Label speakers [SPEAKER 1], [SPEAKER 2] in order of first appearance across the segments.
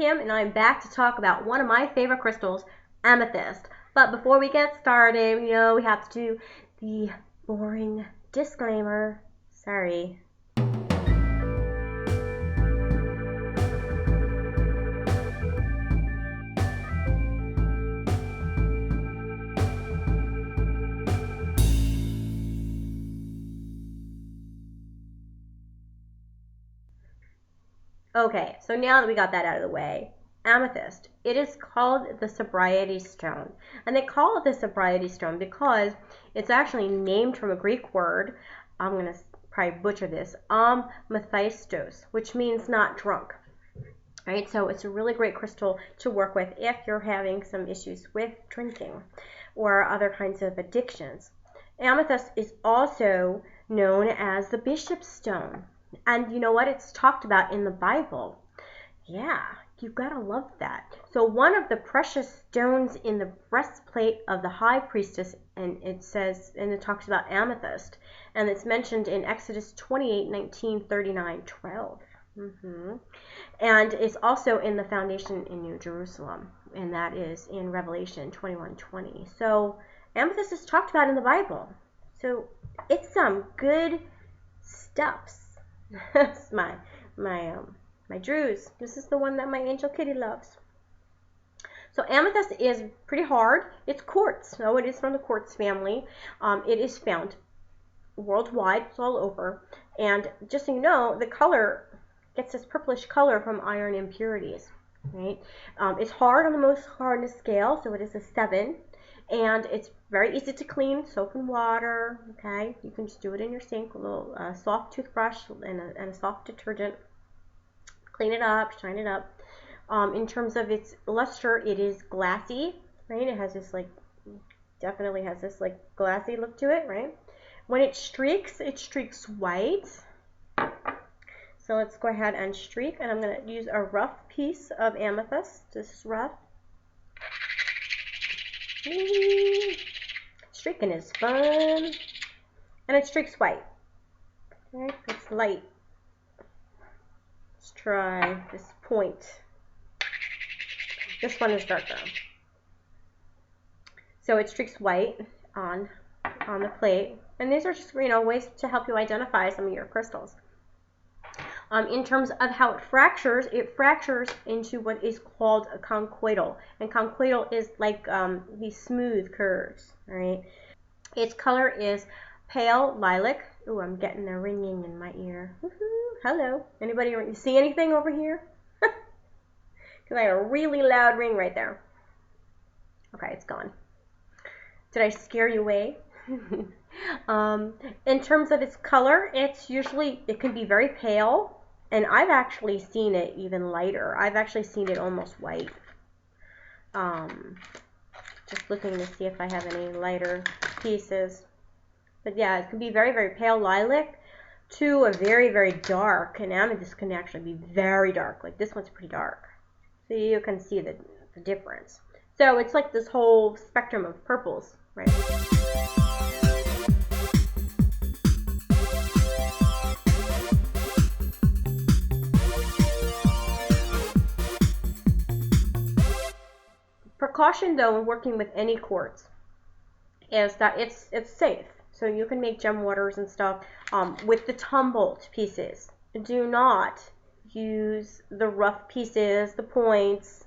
[SPEAKER 1] Kim, and I'm back to talk about one of my favorite crystals, amethyst. But before we get started, we have to do the boring disclaimer. Sorry. Okay, so now that we got that out of the way, amethyst. It is called the Sobriety stone. And they call it the Sobriety stone because it's actually named from a Greek word. I'm going to probably butcher this. Amethyst, which means not drunk. Right? So it's a really great crystal to work with if you're having some issues with drinking or other kinds of addictions. Amethyst is also known as the bishop's stone. And you know what? It's talked about in the Bible. Yeah, you've got to love that. So one of the precious stones in the breastplate of the high priestess, and it talks about amethyst, and it's mentioned in Exodus 28:19, 39, 12. And it's also in the foundation in New Jerusalem, and that is in Revelation 21:20. So amethyst is talked about in the Bible. So it's some good stuffs. That's my Drews. This is the one that my angel kitty loves. So amethyst is pretty hard. It's quartz. So it is from the quartz family. It is found worldwide. It's all over. And just so you know, the color gets this purplish color from iron impurities. Right? It's hard on the most hardness scale, so it is a 7. And it's very easy to clean, soap and water. Okay, you can just do it in your sink, a little soft toothbrush and a soft detergent. Clean it up, shine it up. In terms of its luster, it is glassy, right? It has this definitely has this glassy look to it, right? When it streaks white. So let's go ahead and streak, and I'm going to use a rough piece of amethyst. This is rough. Streaking is fun. And it streaks white. Okay, it's light. Let's try this point. This one is darker. So it streaks white on the plate. And these are just, ways to help you identify some of your crystals. In terms of how it fractures into what is called a conchoidal. And conchoidal is like these smooth curves, right? Its color is pale lilac. Ooh, I'm getting a ringing in my ear. Woohoo! Hello. Anybody see anything over here? Because I have a really loud ring right there. Okay, it's gone. Did I scare you away? In terms of its color, it can be very pale. And I've actually seen it even lighter. I've actually seen it almost white. Just looking to see if I have any lighter pieces. But yeah, it can be very, very pale lilac to a very, very dark. And amethyst can actually be very dark. Like this one's pretty dark. So you can see the difference. So it's like this whole spectrum of purples, right? Precaution though when working with any quartz is that it's safe. So you can make gem waters and stuff with the tumbled pieces. Do not use the rough pieces, the points,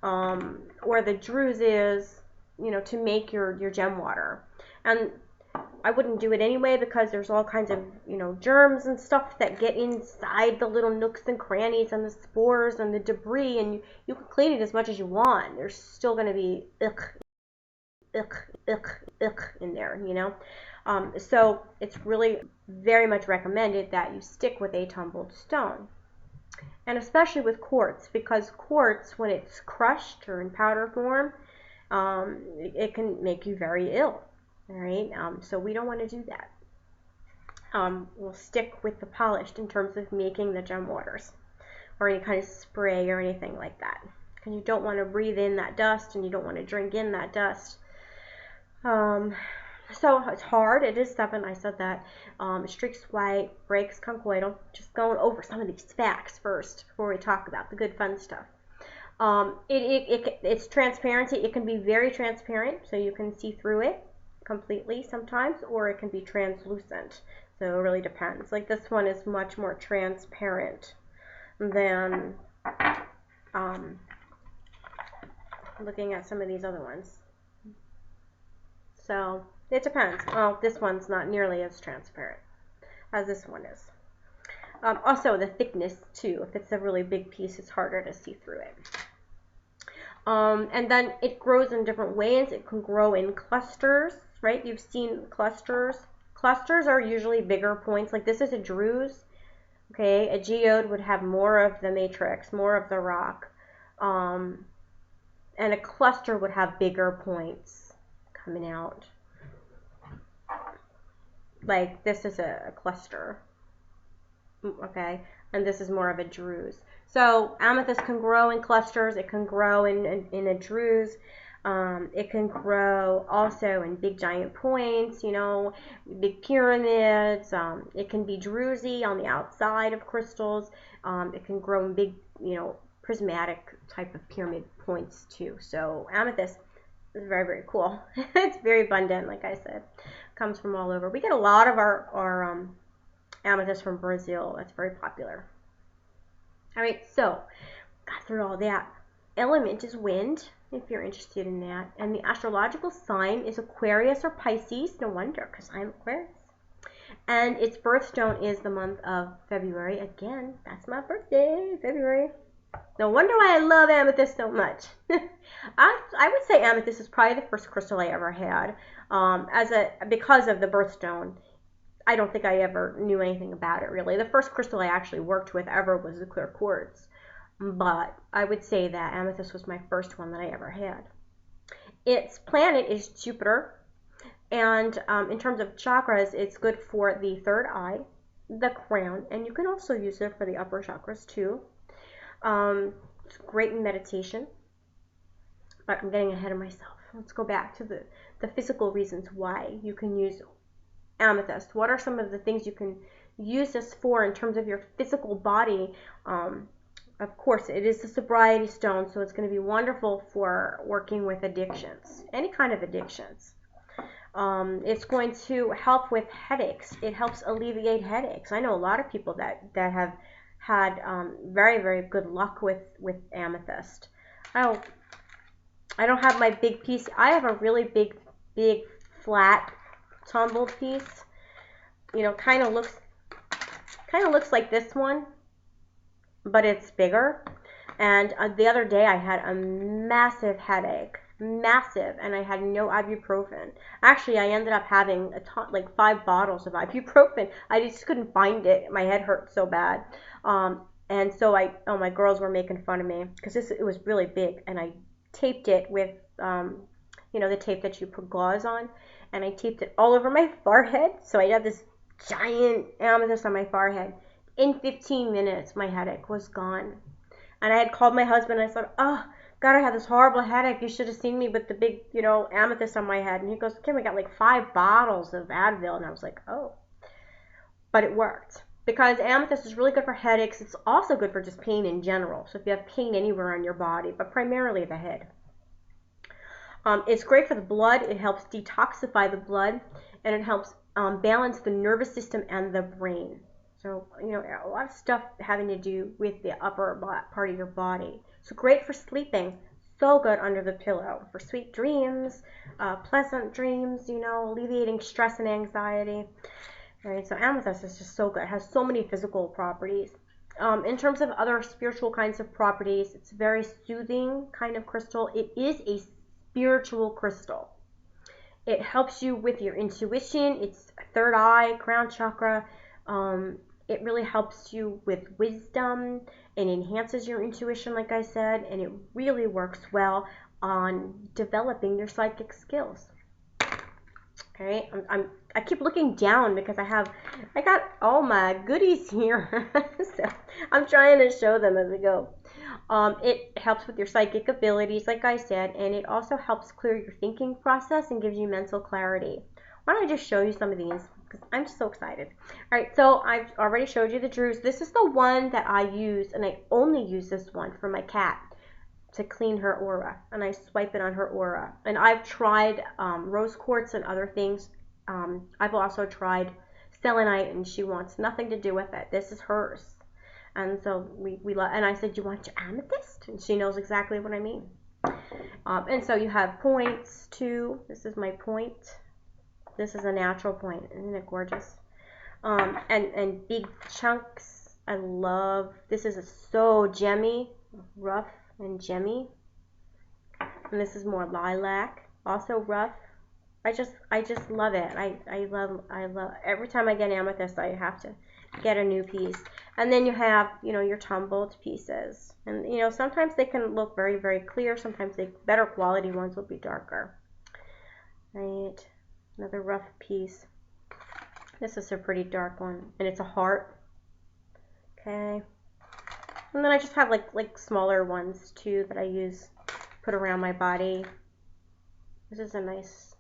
[SPEAKER 1] or the druses, to make your gem water. And I wouldn't do it anyway because there's all kinds of, germs and stuff that get inside the little nooks and crannies and the spores and the debris, and you can clean it as much as you want. There's still going to be in there, So it's really very much recommended that you stick with a tumbled stone. And especially with quartz, because quartz, when it's crushed or in powder form, it can make you very ill. All right, so we don't want to do that. We'll stick with the polished in terms of making the gem waters or any kind of spray or anything like that, because you don't want to breathe in that dust and you don't want to drink in that dust. So it's hard. It is 7. I said that. Streaks white, breaks conchoidal. Just going over some of these facts first before we talk about the good fun stuff. It's transparency. It can be very transparent, so you can see through it completely sometimes, or it can be translucent. So it really depends. Like this one is much more transparent than looking at some of these other ones. So it depends. Well, this one's not nearly as transparent as this one is. Also, the thickness too. If it's a really big piece, it's harder to see through it. And then it grows in different ways. It can grow in clusters, right? You've seen clusters. Clusters are usually bigger points. Like this is a druze. Okay, a geode would have more of the matrix, more of the rock. And a cluster would have bigger points coming out. Like this is a cluster. Okay, and this is more of a druze. So amethyst can grow in clusters. It can grow in a druze. It can grow also in big giant points, you know, big pyramids. It can be druzy on the outside of crystals. It can grow in big, you know, prismatic type of pyramid points too. So amethyst is very, very cool. It's very abundant, like I said. Comes from all over. We get a lot of our amethyst from Brazil. That's very popular. All right, so got through all that. Element is wind, if you're interested in that. And the astrological sign is Aquarius or Pisces. No wonder, because I'm Aquarius. And its birthstone is the month of February. Again, that's my birthday, February. No wonder why I love amethyst so much. I would say amethyst is probably the first crystal I ever had. Because of the birthstone. I don't think I ever knew anything about it really. The first crystal I actually worked with ever was the clear quartz. But I would say that amethyst was my first one that I ever had. Its planet is Jupiter. And in terms of chakras, it's good for the third eye, the crown, and you can also use it for the upper chakras too. It's great in meditation. But I'm getting ahead of myself. Let's go back to the physical reasons why you can use amethyst. What are some of the things you can use this for in terms of your physical body? Of course, it is a sobriety stone, so it's going to be wonderful for working with addictions, any kind of addictions. It's going to help with headaches. It helps alleviate headaches. I know a lot of people that have had very, very good luck with amethyst. I don't have my big piece. I have a really big flat tumbled piece, you know, kind of looks like this one, but it's bigger. And the other day I had a massive headache, and I had no ibuprofen. Actually, I ended up having like 5 bottles of ibuprofen. I just couldn't find it. My head hurt so bad, and so my girls were making fun of me because it was really big, and I taped it with you know, the tape that you put gauze on. And I taped it all over my forehead. So I had this giant amethyst on my forehead. In 15 minutes, my headache was gone. And I had called my husband and I said, oh, God, I had this horrible headache. You should have seen me with the big, you know, amethyst on my head. And he goes, Kim, we got like 5 bottles of Advil. And I was like, oh. But it worked. Because amethyst is really good for headaches. It's also good for just pain in general. So if you have pain anywhere on your body, but primarily the head. It's great for the blood. It helps detoxify the blood, and it helps balance the nervous system and the brain. So, you know, a lot of stuff having to do with the upper part of your body. So great for sleeping. So good under the pillow for sweet dreams, pleasant dreams, you know, alleviating stress and anxiety. Right, so amethyst is just so good. It has so many physical properties. In terms of other spiritual kinds of properties, it's a very soothing kind of crystal. It is a spiritual crystal. It helps you with your intuition. It's third eye, crown chakra. It really helps you with wisdom and enhances your intuition, like I said, and it really works well on developing your psychic skills. Okay, I keep looking down because I got all my goodies here, so I'm trying to show them as we go. It helps with your psychic abilities, like I said, and it also helps clear your thinking process and gives you mental clarity. Why don't I just show you some of these? Because I'm so excited. All right, so I've already showed you the druze. This is the one that I use, and I only use this one for my cat. to clean her aura, and I swipe it on her aura. And I've tried rose quartz and other things. I've also tried selenite, and she wants nothing to do with it. This is hers. And so and I said, you want your amethyst? And she knows exactly what I mean. And so you have points too. This is my point. This is a natural point. Isn't it gorgeous? And big chunks. I love, this is so gemmy, rough and gemmy. And this is more lilac, also rough. I just love it. I love, every time I get amethyst, I have to get a new piece. And then you have, your tumbled pieces. And, sometimes they can look very, very clear. Sometimes the better quality ones will be darker. Right, another rough piece. This is a pretty dark one, and it's a heart. Okay. And then I just have like smaller ones too that I use, put around my body. This is a nice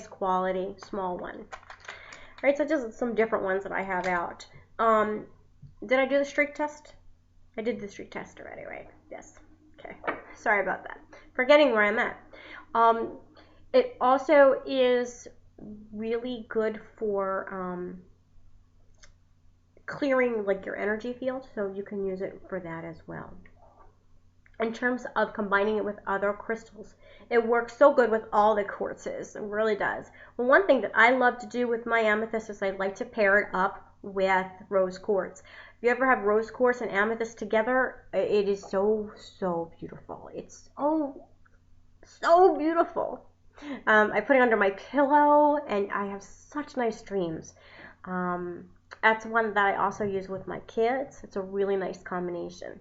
[SPEAKER 1] quality small one. All right, so just some different ones that I have out. Did I do the streak test? I did the streak test already, right? Yes. Okay. Sorry about that. Forgetting where I'm at. It also is really good for clearing like your energy field, so you can use it for that as well. In terms of combining it with other crystals, it works so good with all the quartzes. It really does. Well, one thing that I love to do with my amethyst is I like to pair it up with rose quartz. If you ever have rose quartz and amethyst together, it is so beautiful. It's so beautiful. I put it under my pillow, and I have such nice dreams. That's one that I also use with my kids. It's a really nice combination.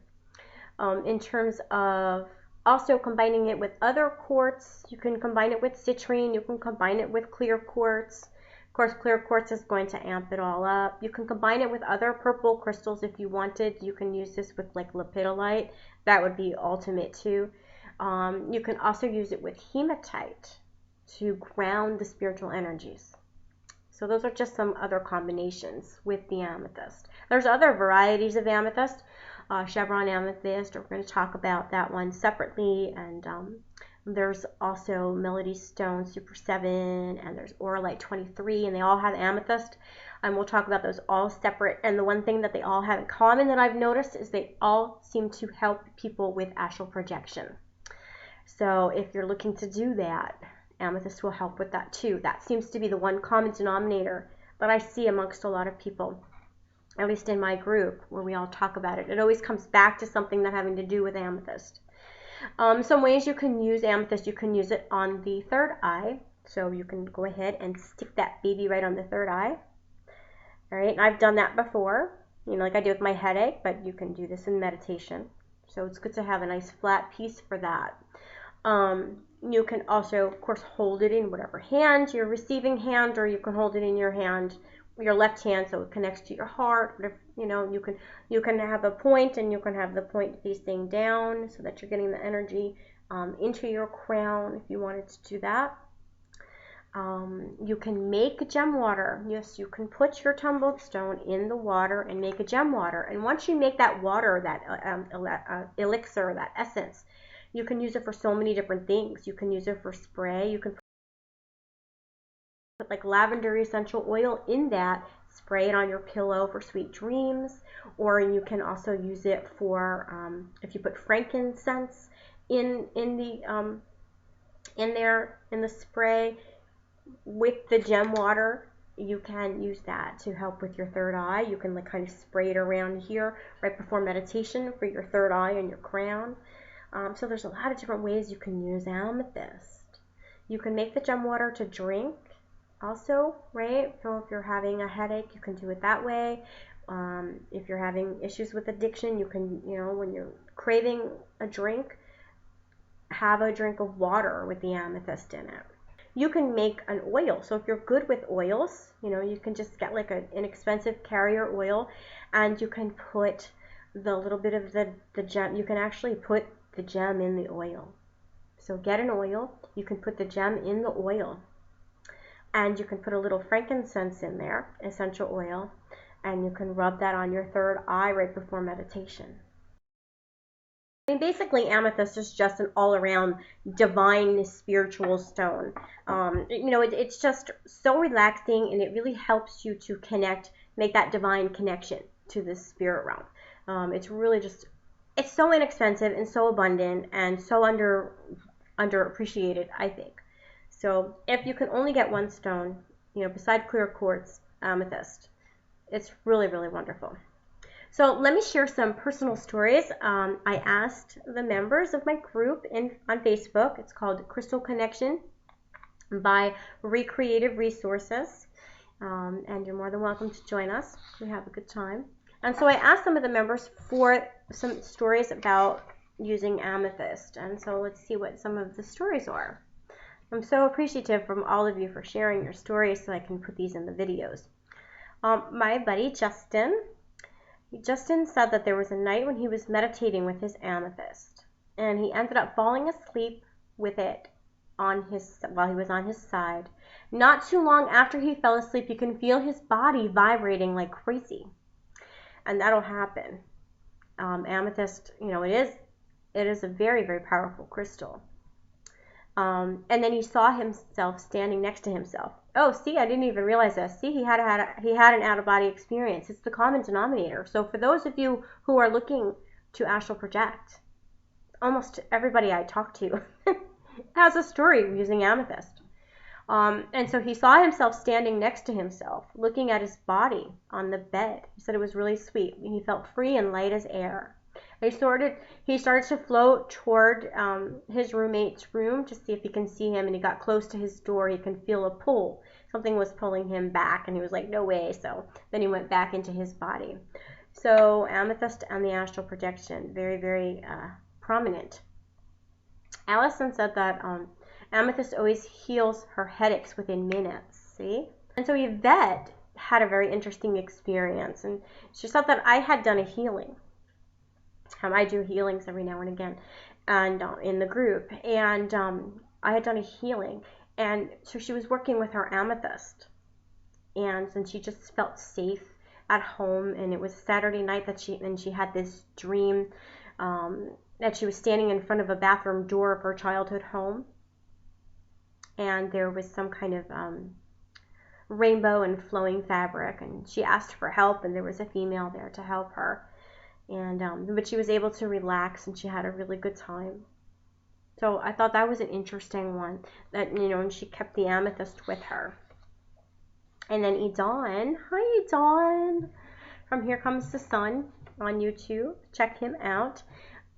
[SPEAKER 1] In terms of also combining it with other quartz, you can combine it with citrine, you can combine it with clear quartz. Of course, clear quartz is going to amp it all up. You can combine it with other purple crystals if you wanted. You can use this with like lepidolite. That would be ultimate too. You can also use it with hematite to ground the spiritual energies. So those are just some other combinations with the amethyst. There's other varieties of amethyst, chevron amethyst. We're going to talk about that one separately. And there's also Melody Stone Super 7, and there's Auralite 23, and they all have amethyst. And we'll talk about those all separate. And the one thing that they all have in common that I've noticed is they all seem to help people with astral projection. So if you're looking to do that, amethyst will help with that too. That seems to be the one common denominator that I see amongst a lot of people, at least in my group where we all talk about it. It always comes back to something that having to do with amethyst. Some ways you can use amethyst, you can use it on the third eye. So you can go ahead and stick that baby right on the third eye. All right, and I've done that before, like I do with my headache, but you can do this in meditation. So it's good to have a nice flat piece for that. You can also, of course, hold it in whatever hand, your receiving hand, or you can hold it in your hand, your left hand, so it connects to your heart. Whatever, you can have a point, and you can have the point facing down so that you're getting the energy into your crown if you wanted to do that. You can make gem water. Yes, you can put your tumbled stone in the water and make a gem water. And once you make that water, that elixir, that essence, you can use it for so many different things. You can use it for spray. You can put like lavender essential oil in that, spray it on your pillow for sweet dreams. Or you can also use it for if you put frankincense in the spray with the gem water. You can use that to help with your third eye. You can like kind of spray it around here right before meditation for your third eye and your crown. So there's a lot of different ways you can use amethyst. You can make the gem water to drink also, right? So if you're having a headache, you can do it that way. If you're having issues with addiction, you can, when you're craving a drink, have a drink of water with the amethyst in it. You can make an oil. So if you're good with oils, you can just get like an inexpensive carrier oil, and you can put the little bit of the gem. You can actually put the gem in the oil. So get an oil, you can put the gem in the oil, and you can put a little frankincense in there, essential oil, and you can rub that on your third eye right before meditation. I mean, basically, amethyst is just an all-around divine spiritual stone. It's just so relaxing, and it really helps you to connect, make that divine connection to the spirit realm. It's really just, it's so inexpensive and so abundant and so underappreciated, I think. So if you can only get one stone, beside clear quartz, amethyst, it's really, really wonderful. So let me share some personal stories. I asked the members of my group on Facebook. It's called Crystal Connection by Recreative Resources. And you're more than welcome to join us. We have a good time. And so I asked some of the members for some stories about using amethyst. And so let's see what some of the stories are. I'm so appreciative from all of you for sharing your stories so I can put these in the videos. My buddy Justin said that there was a night when he was meditating with his amethyst, and he ended up falling asleep with it while he was on his side. Not too long after he fell asleep, you can feel his body vibrating like crazy, and that'll happen. Amethyst, it is a very, very powerful crystal. And then he saw himself standing next to himself. Oh, see, I didn't even realize this. See, he had an out-of-body experience. It's the common denominator. So for those of you who are looking to astral project, almost everybody I talk to has a story using amethyst. And so he saw himself standing next to himself, looking at his body on the bed. He said it was really sweet. He felt free and light as air. He started to float toward his roommate's room to see if he can see him, and he got close to his door. He can feel a pull. Something was pulling him back, and he was like, no way. So then he went back into his body. So amethyst and the astral projection, very, very prominent. Allison said that amethyst always heals her headaches within minutes. See? And so Yvette had a very interesting experience, and she said that I had done a healing. I do healings every now and again, and in the group, and I had done a healing, and so she was working with her amethyst, and she just felt safe at home. And it was Saturday night that she had this dream that she was standing in front of a bathroom door of her childhood home, and there was some kind of rainbow and flowing fabric, and she asked for help, and there was a female there to help her. And but she was able to relax, and she had a really good time. So I thought that was an interesting one, that and she kept the amethyst with her. And then Edon, hi Edon, from Here Comes the Sun on YouTube. Check him out.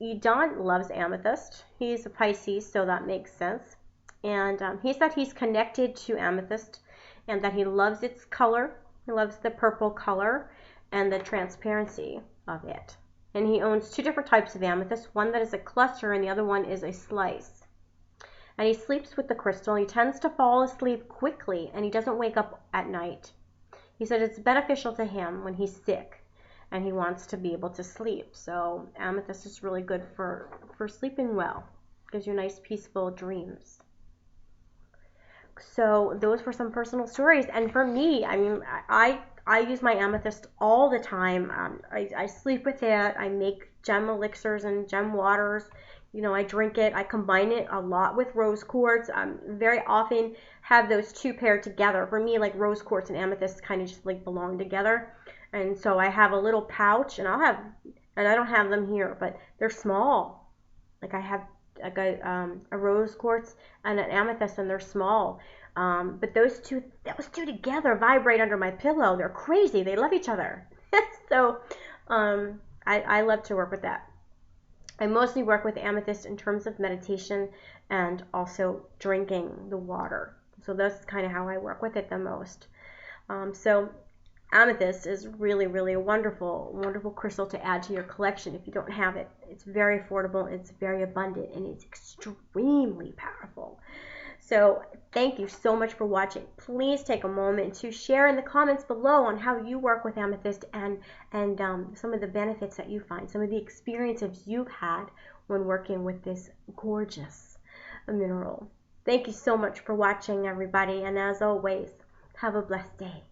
[SPEAKER 1] Edon loves amethyst. He's a Pisces, so that makes sense. And he said he's connected to amethyst, and that he loves its color. He loves the purple color and the transparency of it. And he owns two different types of amethyst, one that is a cluster and the other one is a slice. And he sleeps with the crystal. He tends to fall asleep quickly, and he doesn't wake up at night. He said it's beneficial to him when he's sick and he wants to be able to sleep. So amethyst is really good for sleeping well. Gives you nice peaceful dreams. So those were some personal stories. And for me, I mean, I use my amethyst all the time. I sleep with it. I make gem elixirs and gem waters. I drink it. I combine it a lot with rose quartz. Very often have those two paired together. For me, like rose quartz and amethyst kind of just like belong together. And so I have a little pouch, and I don't have them here, but they're small. Like I have a rose quartz and an amethyst, and they're small. But those two together vibrate under my pillow. They're crazy. They love each other. So I love to work with that. I mostly work with amethyst in terms of meditation and also drinking the water. So that's kind of how I work with it the most. So amethyst is really, really a wonderful, wonderful crystal to add to your collection if you don't have it. It's very affordable, it's very abundant, and it's extremely powerful. So thank you so much for watching. Please take a moment to share in the comments below on how you work with amethyst and some of the benefits that you find, some of the experiences you've had when working with this gorgeous mineral. Thank you so much for watching, everybody, and as always, have a blessed day.